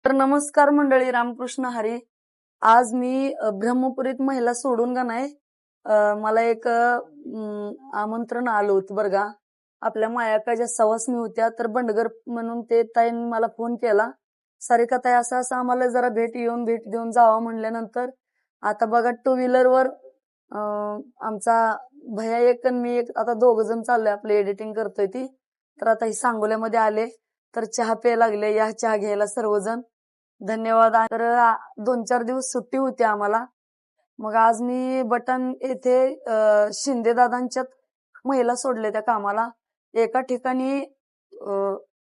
तर नमस्कार मंडळी, रामकृष्ण हरी. आज मी ब्रह्मपुरीत महिला सोडून का नाही, मला एक आमंत्रण आलं होतं बरं का. आपल्या मायाका ज्या सवासणी होत्या, तर बंडगर म्हणून ते ताईंनी मला फोन केला. सारिका ताई, असं असं आम्हाला जरा भेट देऊन जावा म्हणल्यानंतर आता बघा टू व्हीलरवर आमचा भैया एक आणि मी एक आता दोघ जण चाललोय, आपले एडिटिंग करतोय ती. तर आता ही सांगोल्यामध्ये आले, तर चहा प्यायला लागले. या चहा घ्यायला सर्वजण. धन्यवाद. तर 2-4 दिवस सुट्टी होती आम्हाला. मग आज मी बटन येथे शिंदे दादांच्यात महिला सोडले त्या कामाला. एका ठिकाणी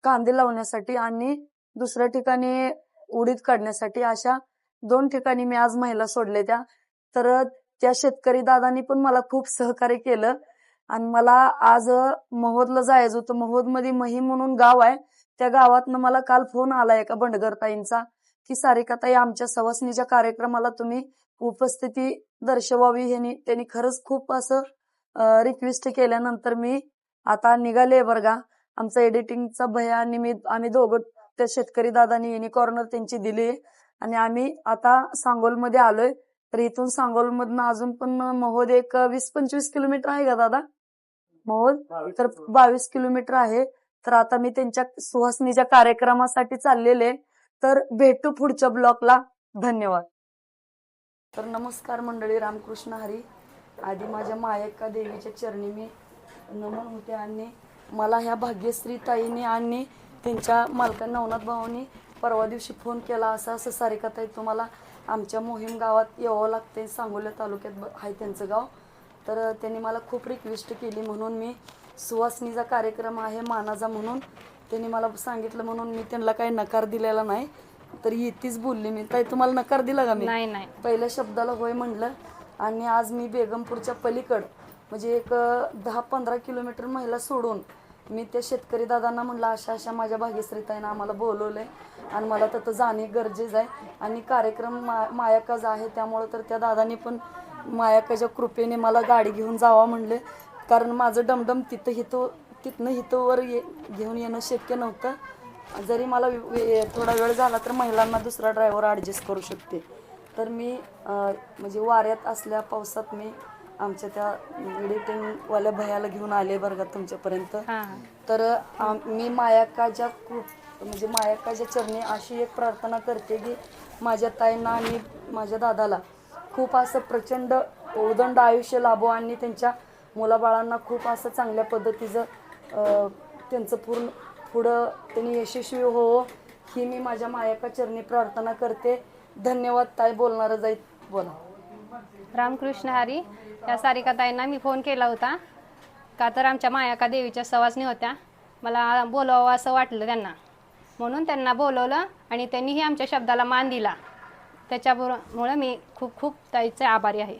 कांदे लावण्यासाठी आणि दुसऱ्या ठिकाणी उडीद काढण्यासाठी, अशा 2 ठिकाणी मी आज महिला सोडले त्या. तर त्या शेतकरी दादांनी पण मला खूप सहकार्य केलं आणि मला आज महोदला जायचं होतं. महोदमध्ये महिम म्हणून गाव आहे, त्या गावातनं मला काल फोन आला एका बंडगर ताईंचा की सारिका ताई, आमच्या सवासणीच्या कार्यक्रमाला तुम्ही उपस्थिती दर्शवावी. त्यांनी खरंच खूप असं रिक्वेस्ट केल्यानंतर मी आता निघाले बरं का. आमचा एडिटिंगचा भैया आणि आम्ही दोघं त्या शेतकरी दादानी यांनी कॉर्नर त्यांची दिली आणि आम्ही आता सांगोलमध्ये आलोय. तर इथून सांगोलमधनं अजून पण महोद एक 20-25 किलोमीटर आहे का दादा महोद? तर 22 किलोमीटर आहे. तर आता मी त्यांच्या सुहासणीच्या कार्यक्रमासाठी चाललेले. तर भेटू पुढच्या ब्लॉकला. धन्यवाद. तर नमस्कार मंडळी, रामकृष्ण हरी. आधी माझ्या मायक्का देवीच्या चरणी मी नमन होते आणि मला ह्या भाग्यश्री ताईने आणि त्यांच्या मालका नवनाथ भावांनी परवा दिवशी फोन केला, असं सारिका ताई तुम्हाला आमच्या मोहीम गावात यावं लागते, सांगोला तालुक्यात आहे त्यांचं गाव. तर त्यांनी मला खूप रिक्वेस्ट केली म्हणून मी सुवासणीचा कार्यक्रम आहे मानाचा म्हणून त्यांनी मला सांगितलं, म्हणून मी त्यांना काही नकार दिलेला नाही. तर येतीच बोलली मी. ताई, तुम्हाला नकार दिला का मी? नाही. पहिल्या शब्दाला होय म्हणलं. आणि आज मी बेगमपूरच्या पलीकड म्हणजे एक 10-15 किलोमीटर महिला सोडून मी त्या शेतकरी दादांना म्हणलं, अशा माझ्या भाग्यश्रीताईनं आम्हाला बोलवलंय आणि मला तिथं जाणे गरजेचं आहे आणि कार्यक्रम मायाकाचा आहे, त्यामुळं तर त्या दादांनी पण मायाकाच्या कृपेने मला गाडी घेऊन जावा म्हणले. कारण माझं डमडम तिथनं हितोवर घेऊन येणं शक्य नव्हतं. जरी मला थोडा वेळ झाला तर महिलांना दुसरा ड्रायव्हर ॲडजस्ट करू शकते. तर मी म्हणजे वाऱ्यात असल्या पावसात मी आमच्या त्या एडिटिंगवाल्या भैयाला घेऊन आले बरं का तुमच्यापर्यंत. तर मी मायाकाच्या चरणी अशी एक प्रार्थना करते की माझ्या ताईंना आणि माझ्या दादाला खूप असं प्रचंड उदंड आयुष्य लाभो आणि त्यांच्या मुलाबाळांना खूप असं चांगल्या पद्धतीचं त्यांचं पुढं त्यांनी यशस्वी हो, ही मी माझ्या मायाका चरणी प्रार्थना करते. धन्यवाद ताई. बोलणार जाईल, बोला. रामकृष्ण हरी. या सारिका ताईंना मी फोन केला होता का तर आमच्या मायाका देवीच्या सवासणी होत्या. मला बोलवावं असं वाटलं त्यांना, म्हणून त्यांना बोलवलं आणि त्यांनीही आमच्या शब्दाला मान दिला. त्याच्यामुळं मी खूप ताईचे आभारी आहे.